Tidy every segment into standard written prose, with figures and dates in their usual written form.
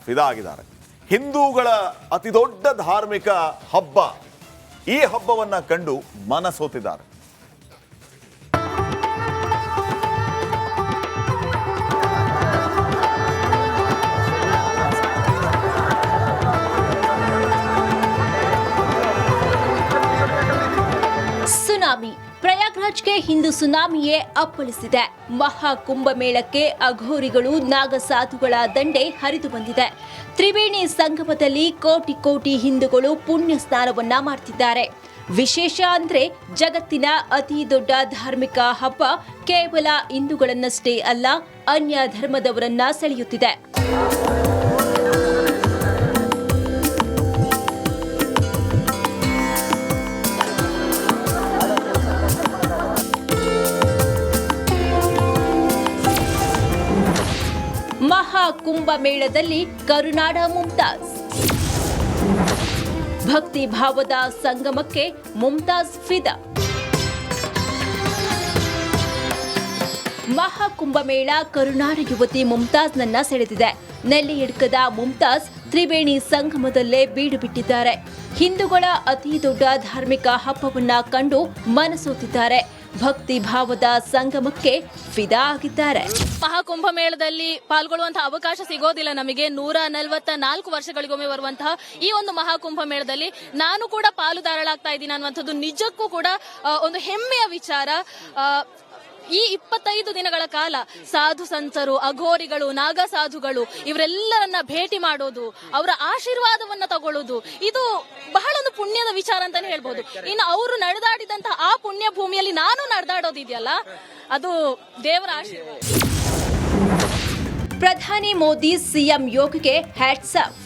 ಫಿದಾ ಆಗಿದ್ದಾರೆ. ಹಿಂದೂಗಳ ಅತಿದೊಡ್ಡ ಧಾರ್ಮಿಕ ಹಬ್ಬ, ಈ ಹಬ್ಬವನ್ನ ಕಂಡು ಮನಸೋತಿದ್ದಾರೆ. ಸುನಾಮಿ. ಪ್ರಯಾಗ್ರಾಜ್ಗೆ ಹಿಂದೂ ಸುನಾಮಿಯೇ ಅಪ್ಪಳಿಸಿದೆ. ಮಹಾ ಕುಂಭಮೇಳಕ್ಕೆ ಅಘೋರಿಗಳು ನಾಗಸಾಧುಗಳ ದಂಡೆ ಹರಿದು ಬಂದಿದೆ. ತ್ರಿವೇಣಿ ಸಂಗಮದಲ್ಲಿ ಕೋಟಿ ಕೋಟಿ ಹಿಂದೂಗಳು ಪುಣ್ಯ ಸ್ನಾನವನ್ನ ಮಾಡ್ತಿದ್ದಾರೆ. ವಿಶೇಷ ಅಂದ್ರೆ ಜಗತ್ತಿನ ಅತಿ ದೊಡ್ಡ ಧಾರ್ಮಿಕ ಹಬ್ಬ ಕೇವಲ ಹಿಂದೂಗಳನ್ನಷ್ಟೇ ಅಲ್ಲ, ಅನ್ಯ ಧರ್ಮದವರನ್ನ ಸೆಳೆಯುತ್ತಿದೆ. ಮಹಾ ಕುಂಭಮೇಳದಲ್ಲಿ ಕರುನಾಡ ಮುಮ್ತಾಜ್. ಭಕ್ತಿ ಭಾವದ ಸಂಗಮಕ್ಕೆ ಮುಮ್ತಾಜ್ ಫಿದಾ. ಮಹಾ ಕುಂಭಮೇಳ ಕರುನಾಡ ಯುವತಿ ಮುಮ್ತಾಜ್ನನ್ನ ಸೆಳೆದಿದೆ. ನೆಲ್ಲಿಯಡ್ಕದ ಮುಮ್ತಾಜ್ ತ್ರಿವೇಣಿ ಸಂಗಮದಲ್ಲೇ ಬೀಡು ಬಿಟ್ಟಿದ್ದಾರೆ. ಹಿಂದೂಗಳ ಅತಿ ದೊಡ್ಡ ಧಾರ್ಮಿಕ ಹಬ್ಬವನ್ನ ಕಂಡು ಮನಸೋತಿದ್ದಾರೆ. ಭಕ್ತಿ ಭಾವದ ಸಂಗಮಕ್ಕೆ ಫಿದಾ ಆಗಿದ್ದಾರೆ. ಮಹಾಕುಂಭ ಮೇಳದಲ್ಲಿ ಪಾಲ್ಗೊಳ್ಳುವಂತಹ ಅವಕಾಶ ಸಿಗೋದಿಲ್ಲ ನಮಗೆ. 144 ವರ್ಷಗಳಿಗೊಮ್ಮೆ ಬರುವಂತಹ ಈ ಒಂದು ಮಹಾಕುಂಭ ಮೇಳದಲ್ಲಿ ನಾನು ಕೂಡ ಪಾಲುದಾರಳಾಗ್ತಾ ಇದ್ದೀನಿ ಅನ್ನುವಂಥದ್ದು ನಿಜಕ್ಕೂ ಕೂಡ ಒಂದು ಹೆಮ್ಮೆಯ ವಿಚಾರ. ಈ 25 ದಿನಗಳ ಕಾಲ ಸಾಧು ಸಂತರು, ಅಘೋರಿಗಳು, ನಾಗಸಾಧುಗಳು ಇವರೆಲ್ಲರನ್ನ ಭೇಟಿ ಮಾಡೋದು, ಅವರ ಆಶೀರ್ವಾದವನ್ನ ತಗೊಳ್ಳೋದು, ಇದು ಬಹಳ ಒಂದು ಪುಣ್ಯದ ವಿಚಾರ ಅಂತಾನೆ ಹೇಳ್ಬೋದು. ಇನ್ನು ಅವರು ನಡೆದಾಡಿದಂತಹ ಆ ಪುಣ್ಯ ಭೂಮಿಯಲ್ಲಿ ನಾನು ನಡೆದಾಡೋದಿದೆಯಲ್ಲ, ಅದು ದೇವರ ಆಶೀರ್ವಾದ. ಪ್ರಧಾನಿ ಮೋದಿ ಸಿಎಂ ಯೋಗಿಗೆ ಹ್ಯಾಟ್ಸ್ ಆಫ್.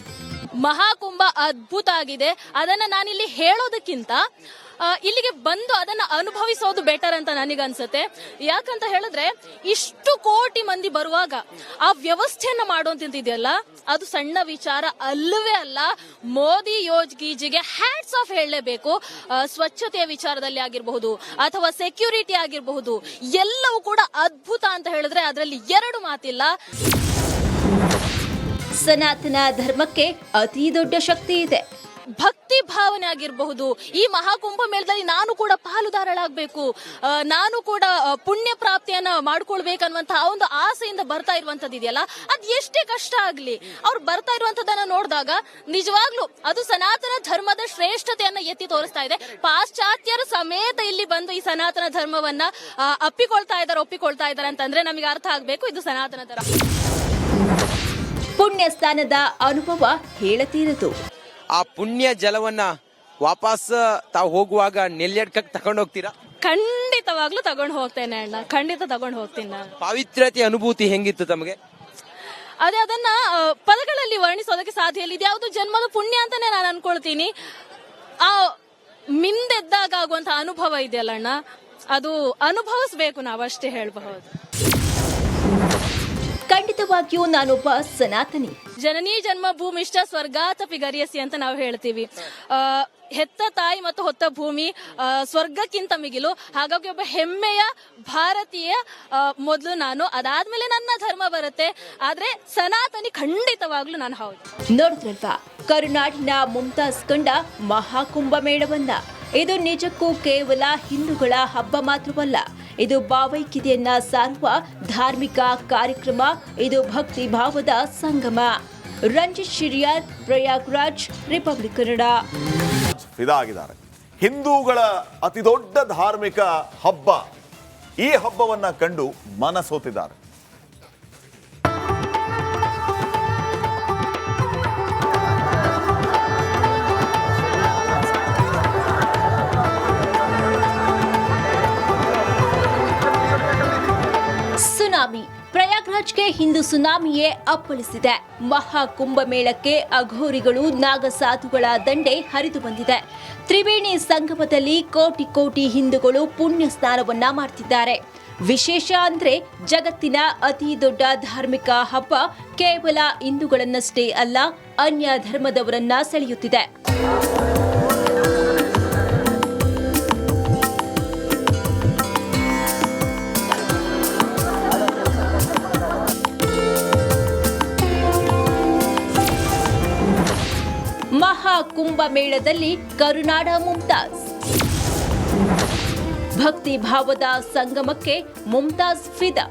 ಮಹಾಕುಂಭ ಅದ್ಭುತ ಆಗಿದೆ. ಅದನ್ನ ನಾನಿಲ್ಲಿ ಹೇಳೋದಕ್ಕಿಂತ ಇಲ್ಲಿಗೆ ಬಂದು ಅದನ್ನ ಅನುಭವಿಸೋದು ಬೆಟರ್ ಅಂತ ನನಗನ್ಸುತ್ತೆ. ಯಾಕಂತ ಹೇಳಿದ್ರೆ ಇಷ್ಟು ಕೋಟಿ ಮಂದಿ ಬರುವಾಗ ಆ ವ್ಯವಸ್ಥೆಯನ್ನ ಮಾಡೋಂತಿದೆಯಲ್ಲ, ಅದು ಸಣ್ಣ ವಿಚಾರ ಅಲ್ಲವೇ ಅಲ್ಲ. ಮೋದಿ ಯೋಗಿಜಿಗೆ ಹ್ಯಾಟ್ಸ್ ಆಫ್ ಹೇಳಲೇಬೇಕು. ಸ್ವಚ್ಛತೆಯ ವಿಚಾರದಲ್ಲಿ ಆಗಿರಬಹುದು ಅಥವಾ ಸೆಕ್ಯೂರಿಟಿ ಆಗಿರಬಹುದು, ಎಲ್ಲವೂ ಕೂಡ ಅದ್ಭುತ ಅಂತ ಹೇಳಿದ್ರೆ ಅದರಲ್ಲಿ ಎರಡು ಮಾತಿಲ್ಲ. ಸನಾತನ ಧರ್ಮಕ್ಕೆ ಅತಿ ದೊಡ್ಡ ಶಕ್ತಿ ಇದೆ. ಭಕ್ತಿ ಭಾವನೆ ಆಗಿರಬಹುದು. ಈ ಮಹಾಕುಂಭ ಮೇಳದಲ್ಲಿ ನಾನು ಕೂಡ ಪಾಲುದಾರಳಾಗಬೇಕು, ನಾನು ಕೂಡ ಪುಣ್ಯ ಪ್ರಾಪ್ತಿಯನ್ನ ಮಾಡ್ಕೊಳ್ಬೇಕನ್ನುವಂತಹ ಒಂದು ಆಸೆಯಿಂದ ಬರ್ತಾ ಇರುವಂತದ್ದು ಇದೆಯಲ್ಲ, ಅದ್ ಎಷ್ಟೇ ಕಷ್ಟ ಆಗ್ಲಿ ಅವ್ರು ಬರ್ತಾ ಇರುವಂತದನ್ನ ನೋಡಿದಾಗ ನಿಜವಾಗ್ಲೂ ಅದು ಸನಾತನ ಧರ್ಮದ ಶ್ರೇಷ್ಠತೆಯನ್ನ ಎತ್ತಿ ತೋರಿಸ್ತಾ ಇದೆ. ಪಾಶ್ಚಾತ್ಯರ ಸಮೇತ ಇಲ್ಲಿ ಬಂದು ಈ ಸನಾತನ ಧರ್ಮವನ್ನ ಒಪ್ಪಿಕೊಳ್ತಾ ಇದ್ದಾರೆ ಅಂತಂದ್ರೆ ನಮಗೆ ಅರ್ಥ ಆಗ್ಬೇಕು ಇದು ಸನಾತನ ಧರ್ಮ. ಪುಣ್ಯ ಸ್ಥಾನದ ಅನುಭವ ಹೇಳತೀರದು. ಆ ಪುಣ್ಯ ಜಲವನ್ನ ವಾಪಸ್ ತಾವು ಹೋಗುವಾಗ ನೆಲ್ಯಡ್ಕಕ್ಕೆ ತಗೊಂಡು ಹೋಗ್ತೀರಾ? ಖಂಡಿತವಾಗ್ಲೂ ತಗೊಂಡು ಹೋಗ್ತೇನೆ ಅಣ್ಣ, ಖಂಡಿತ ತಗೊಂಡು ಹೋಗ್ತೀನಿ ನಾನು. ಪಾವಿತ್ರ್ಯತೆ ಅನುಭೂತಿ ಹೆಂಗಿತ್ತು ತಮಗೆ? ಅದೇ ಅದನ್ನ ಪದಗಳಲ್ಲಿ ವರ್ಣಿಸೋದಕ್ಕೆ ಸಾಧ್ಯ ಇಲ್ಲ. ಇದ್ಯಾವುದು ಜನ್ಮದ ಪುಣ್ಯ ಅಂತಾನೆ ನಾನು ಅನ್ಕೊಳ್ತೀನಿ. ಆ ಮಿಂದೆದ್ದಾಗ ಆಗುವಂತಹ ಅನುಭವ ಇದೆಯಲ್ಲ ಅಣ್ಣ, ಅದು ಅನುಭವಿಸ್ಬೇಕು, ನಾವಷ್ಟೇ ಹೇಳಬಹುದು. ಖಂಡಿತವಾಗಿಯೂ ನಾನೊಬ್ಬ ಸನಾತನಿ. ಜನನೀ ಜನ್ಮ ಭೂಮಿಷ್ಠ ಸ್ವರ್ಗಾತಪಿ ಗರಿಯಸಿ ಅಂತ ನಾವು ಹೇಳ್ತೀವಿ. ಹೆತ್ತ ತಾಯಿ ಮತ್ತು ಹೊತ್ತ ಭೂಮಿ ಸ್ವರ್ಗಕ್ಕಿಂತ ಮಿಗಿಲು. ಹಾಗಾಗಿ ಒಬ್ಬ ಹೆಮ್ಮೆಯ ಭಾರತೀಯ ಮೊದಲು ನಾನು, ಅದಾದ್ಮೇಲೆ ನನ್ನ ಧರ್ಮ ಬರುತ್ತೆ. ಆದ್ರೆ ಸನಾತನಿ ಖಂಡಿತವಾಗ್ಲೂ ನಾನು ಹೌದು. ನೋಡಿದ್ರಲ್ವಾ, ಕರುನಾಡಿನ ಮುಮ್ತಾಜ್ ಕಂಡ ಮಹಾಕುಂಭ ಮೇಳವನ್ನ. ಇದು ನಿಜಕ್ಕೂ ಕೇವಲ ಹಿಂದೂಗಳ ಹಬ್ಬ ಮಾತ್ರವಲ್ಲ, ಇದು ಭಾವೈಕ್ಯತೆಯನ್ನ ಸಾರುವ ಧಾರ್ಮಿಕ ಕಾರ್ಯಕ್ರಮ. ಇದು ಭಕ್ತಿ ಭಾವದ ಸಂಗಮ. ರಂಜಿತ್ ಶಿರಿಯಾರ್, ಪ್ರಯಾಗ್ರಾಜ್, ರಿಪಬ್ಲಿಕ್ ಕನ್ನಡ. ಫಿದಾ ಆಗಿದ್ದಾರೆ. ಹಿಂದೂಗಳ ಅತಿದೊಡ್ಡ ಧಾರ್ಮಿಕ ಹಬ್ಬ, ಈ ಹಬ್ಬವನ್ನ ಕಂಡು ಮನಸೋತಿದ್ದಾರೆ. ಸುನಾಮಿ. ಪ್ರಯಾಗ್ರಾಜ್ಗೆ ಹಿಂದೂ ಸುನಾಮಿಯೇ ಅಪ್ಪಳಿಸಿದೆ. ಮಹಾ ಕುಂಭಮೇಳಕ್ಕೆ ಅಘೋರಿಗಳು ನಾಗಸಾಧುಗಳ ದಂಡೆ ಹರಿದು ಬಂದಿದೆ. ತ್ರಿವೇಣಿ ಸಂಗಮದಲ್ಲಿ ಕೋಟಿ ಕೋಟಿ ಹಿಂದೂಗಳು ಪುಣ್ಯ ಸ್ನಾನವನ್ನ ಮಾಡ್ತಿದ್ದಾರೆ. ವಿಶೇಷ ಅಂದ್ರೆ ಜಗತ್ತಿನ ಅತಿ ದೊಡ್ಡ ಧಾರ್ಮಿಕ ಹಬ್ಬ ಕೇವಲ ಹಿಂದೂಗಳನ್ನಷ್ಟೇ ಅಲ್ಲ, ಅನ್ಯ ಧರ್ಮದವರನ್ನ ಸೆಳೆಯುತ್ತಿದೆ. ಮಹಾಕುಂಭ ಮೇಳದಲ್ಲಿ ಕರುನಾಡ ಮುಮ್ತಾಜ್. ಭಕ್ತಿ ಭಾವದ ಸಂಗಮಕ್ಕೆ ಮುಮ್ತಾಜ್ ಫಿದಾ.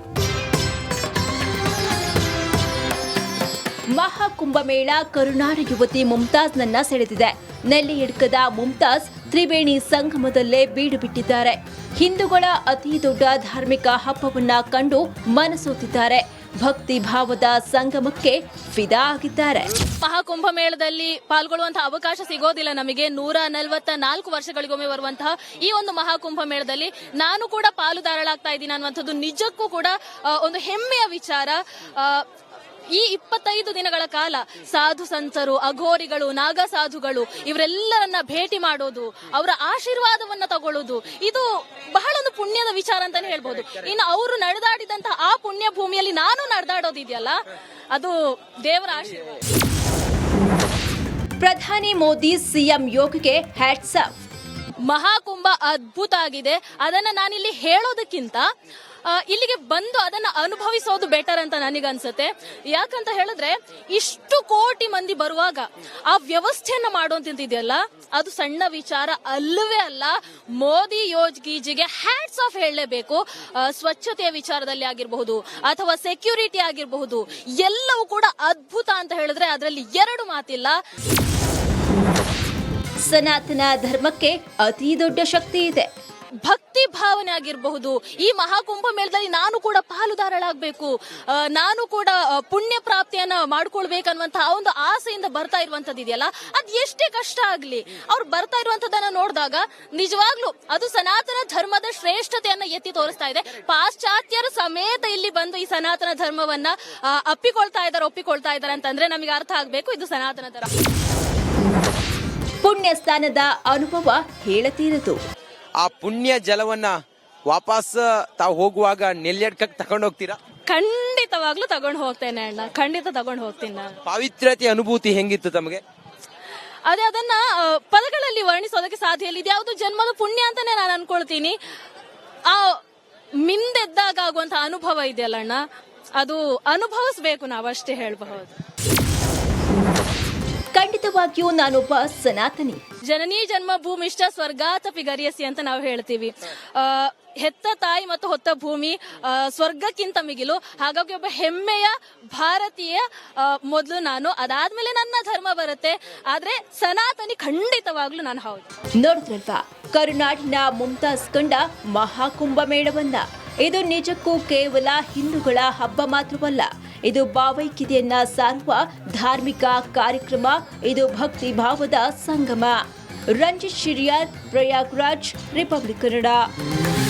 ಮಹಾಕುಂಭ ಮೇಳ ಕರುನಾಡ ಯುವತಿ ಮುಮ್ತಾಜ್ನನ್ನ ಸೆಳೆದಿದೆ. ನೆಲ್ಲಿಯಡ್ಕದ ಮುಮ್ತಾಜ್ ತ್ರಿವೇಣಿ ಸಂಗಮದಲ್ಲೇ ಬೀಡು ಬಿಟ್ಟಿದ್ದಾರೆ. ಹಿಂದೂಗಳ ಅತಿ ದೊಡ್ಡ ಧಾರ್ಮಿಕ ಹಬ್ಬವನ್ನ ಕಂಡು ಮನಸೋತಿದ್ದಾರೆ. ಭಕ್ತಿ ಭಾವದ ಸಂಗಮಕ್ಕೆ ಫಿದಾ ಆಗಿದ್ದಾರೆ. ಮಹಾಕುಂಭ ಮೇಳದಲ್ಲಿ ಪಾಲ್ಗೊಳ್ಳುವಂತಹ ಅವಕಾಶ ಸಿಗೋದಿಲ್ಲ ನಮಗೆ. 144 ವರ್ಷಗಳಿಗೊಮ್ಮೆ ಬರುವಂತಹ ಈ ಒಂದು ಮಹಾಕುಂಭ ಮೇಳದಲ್ಲಿ ನಾನು ಕೂಡ ಪಾಲುದಾರಳಾಗ್ತಾ ಇದ್ದೀನಿ ಅನ್ನುವಂಥದ್ದು ನಿಜಕ್ಕೂ ಕೂಡ ಒಂದು ಹೆಮ್ಮೆಯ ವಿಚಾರ. ಈ 25 ದಿನಗಳ ಕಾಲ ಸಾಧು ಸಂತರು, ಅಘೋರಿಗಳು, ನಾಗಸಾಧುಗಳು ಇವರೆಲ್ಲರನ್ನ ಭೇಟಿ ಮಾಡೋದು, ಅವರ ಆಶೀರ್ವಾದವನ್ನ ತಗೊಳ್ಳೋದು, ಇದು ಬಹಳ ಒಂದು ಪುಣ್ಯದ ವಿಚಾರ ಅಂತಾನೆ ಹೇಳ್ಬೋದು. ಇನ್ನು ಅವರು ನಡೆದಾಡಿದಂತಹ ಆ ಪುಣ್ಯ ಭೂಮಿಯಲ್ಲಿ ನಾನು ನಡೆದಾಡೋದಿದೆಯಲ್ಲ, ಅದು ದೇವರ ಆಶೀರ್ವಾದ. ಪ್ರಧಾನಿ ಮೋದಿ ಸಿಎಂ ಯೋಗಿಗೆ ಹ್ಯಾಟ್ಸ್ ಆಫ್. ಮಹಾಕುಂಭ ಅದ್ಭುತ ಆಗಿದೆ. ಅದನ್ನ ನಾನಿಲ್ಲಿ ಹೇಳೋದಕ್ಕಿಂತ ಇಲ್ಲಿಗೆ ಬಂದು ಅದನ್ನ ಅನುಭವಿಸೋದು ಬೆಟರ್ ಅಂತ ನನಗನ್ಸುತ್ತೆ. ಯಾಕಂತ ಹೇಳಿದ್ರೆ ಇಷ್ಟು ಕೋಟಿ ಮಂದಿ ಬರುವಾಗ ಆ ವ್ಯವಸ್ಥೆಯನ್ನ ಮಾಡೋಂತಿದೆಯಲ್ಲ, ಅದು ಸಣ್ಣ ವಿಚಾರ ಅಲ್ಲವೇ ಅಲ್ಲ. ಮೋದಿ ಯೋಗಿಜಿಗೆ ಹ್ಯಾಟ್ಸ್ ಆಫ್ ಹೇಳಲೇಬೇಕು. ಸ್ವಚ್ಛತೆಯ ವಿಚಾರದಲ್ಲಿ ಆಗಿರಬಹುದು ಅಥವಾ ಸೆಕ್ಯೂರಿಟಿ ಆಗಿರಬಹುದು, ಎಲ್ಲವೂ ಕೂಡ ಅದ್ಭುತ ಅಂತ ಹೇಳಿದ್ರೆ ಅದರಲ್ಲಿ ಎರಡು ಮಾತಿಲ್ಲ. ಸನಾತನ ಧರ್ಮಕ್ಕೆ ಅತಿ ದೊಡ್ಡ ಶಕ್ತಿ ಇದೆ. ಭಕ್ತಿ ಭಾವನೆ ಆಗಿರಬಹುದು. ಈ ಮಹಾಕುಂಭ ಮೇಳದಲ್ಲಿ ನಾನು ಕೂಡ ಪಾಲುದಾರಳಾಗಬೇಕು, ನಾನು ಕೂಡ ಪುಣ್ಯ ಪ್ರಾಪ್ತಿಯನ್ನ ಮಾಡ್ಕೊಳ್ಬೇಕನ್ನುವಂತಹ ಒಂದು ಆಸೆಯಿಂದ ಬರ್ತಾ ಇರುವಂತದ್ದು ಇದೆಯಲ್ಲ, ಅದ್ ಎಷ್ಟೇ ಕಷ್ಟ ಆಗ್ಲಿ ಅವ್ರು ಬರ್ತಾ ಇರುವಂತದನ್ನ ನೋಡಿದಾಗ ನಿಜವಾಗ್ಲೂ ಅದು ಸನಾತನ ಧರ್ಮದ ಶ್ರೇಷ್ಠತೆಯನ್ನ ಎತ್ತಿ ತೋರಿಸ್ತಾ ಇದೆ. ಪಾಶ್ಚಾತ್ಯರು ಸಮೇತ ಇಲ್ಲಿ ಬಂದು ಈ ಸನಾತನ ಧರ್ಮವನ್ನ ಒಪ್ಪಿಕೊಳ್ತಾ ಇದ್ದಾರೆ ಅಂತಂದ್ರೆ ನಮಗೆ ಅರ್ಥ ಆಗ್ಬೇಕು ಇದು ಸನಾತನ ಧರ್ಮ. ಪುಣ್ಯ ಸ್ಥಾನದ ಅನುಭವ ಹೇಳತೀರದು. ಆ ಪುಣ್ಯ ಜಲವನ್ನ ವಾಪಸ್ ತಾವು ಹೋಗುವಾಗ ನೆಲ್ಲೆಡ್ಕಕ್ಕೆ ತಗೊಂಡು ಹೋಗ್ತೀರಾ? ಖಂಡಿತವಾಗ್ಲೂ ತಗೊಂಡು ಹೋಗ್ತೇನೆ ಅಣ್ಣ, ಖಂಡಿತ ತಗೊಂಡು ಹೋಗ್ತೀನಿ ನಾನು. ಪಾವಿತ್ರ್ಯತೆ ಅನುಭೂತಿ ಹೆಂಗಿತ್ತು ತಮಗೆ? ಅದೇ ಅದನ್ನ ಪದಗಳಲ್ಲಿ ವರ್ಣಿಸೋದಕ್ಕೆ ಸಾಧ್ಯ ಇಲ್ಲ. ಇದ್ಯಾವುದು ಜನ್ಮದ ಪುಣ್ಯ ಅಂತಾನೆ ನಾನು ಅನ್ಕೊಳ್ತೀನಿ. ಆ ಮಿಂದೆದ್ದಾಗ ಆಗುವಂತ ಅನುಭವ ಇದೆಯಲ್ಲ ಅಣ್ಣ, ಅದು ಅನುಭವಿಸ್ಬೇಕು, ನಾವಷ್ಟೇ ಹೇಳಬಹುದು. ಖಂಡಿತವಾಗಿಯೂ ನಾನೊಬ್ಬ ಸನಾತನಿ. ಜನನೀ ಜನ್ಮ ಭೂಮಿಷ್ಠ ಸ್ವರ್ಗಾತಪಿ ಗರಿಯಸಿ ಅಂತ ನಾವು ಹೇಳ್ತೀವಿ. ಹೆತ್ತ ತಾಯಿ ಮತ್ತು ಹೊತ್ತ ಭೂಮಿ ಸ್ವರ್ಗಕ್ಕಿಂತ ಮಿಗಿಲು. ಹಾಗಾಗಿ ಒಬ್ಬ ಹೆಮ್ಮೆಯ ಭಾರತೀಯ ಮೊದಲು ನಾನು, ಅದಾದ್ಮೇಲೆ ನನ್ನ ಧರ್ಮ ಬರುತ್ತೆ. ಆದ್ರೆ ಸನಾತನಿ ಖಂಡಿತವಾಗ್ಲೂ ನಾನು ಹೌದು. ನೋಡಿದ್ರಲ್ವಾ ಕರುನಾಡಿನ ಮುಮ್ತಾಜ್ ಕಂಡ ಮಹಾಕುಂಭ ಮೇಳವನ್ನ. ಇದು ನಿಜಕ್ಕೂ ಕೇವಲ ಹಿಂದೂಗಳ ಹಬ್ಬ ಮಾತ್ರವಲ್ಲ, ಇದು ಭಾವೈಕ್ಯತೆಯನ್ನ ಸಾರುವ ಧಾರ್ಮಿಕ ಕಾರ್ಯಕ್ರಮ. ಇದು ಭಕ್ತಿ ಭಾವದ ಸಂಗಮ. ರಂಜಿತ್ ಶಿರಿಯಾರ್, ಪ್ರಯಾಗ್ರಾಜ್, ರಿಪಬ್ಲಿಕ್ ಕನ್ನಡ.